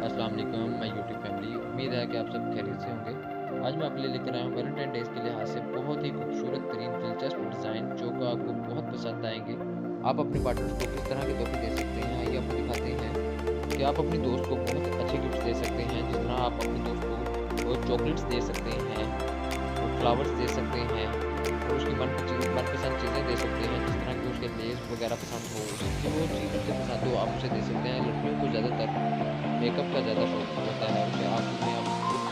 अस्सलाम वालेकुम my YouTube family. उम्मीद है कि आप सब खैरियत से होंगे। आज मैं आपके लिए लेकर आया हूँ वैलेंटाइन डेज़ के लिहाज से बहुत ही खूबसूरत तरीन दिलचस्प डिज़ाइन जो कि आपको बहुत पसंद आएँगे। आप अपने पार्टनर्स को किस तरह के तोहफ़े दे सकते हैं, आइए आपको दिखाते हैं कि आप अपने दोस्त को बहुत अच्छे गिफ्ट्स दे सकते हैं। जिस तरह आप अपने दोस्त को चॉकलेट्स दे सकते हैं, फ्लावर्स दे सकते हैं और उसकी मनपसंद चीज़ें दे सकते हैं। जिस तरह की उसके लेज़ वगैरह पसंद हो, उसकी जो चीज़ उसे पसंद हो आप उसे दे सकते हैं। लड़कियों को ज़्यादातर मेकअप का ज़्यादा शौक होता है, उसे आप उसमें आप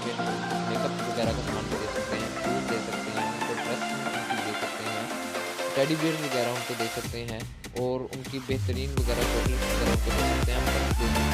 गिफ्ट में मेकअप वगैरह का सामान भी दे सकते हैं, शूज़ दे सकते हैं, उनको ड्रेस उनकी दे सकते हैं, टेडी बियर्स वगैरह उनको दे सकते हैं और उनकी बेहतरीन वगैरह चॉकलेट्स वगैरह उनको दे सकते हैं, आप दे सकते हैं।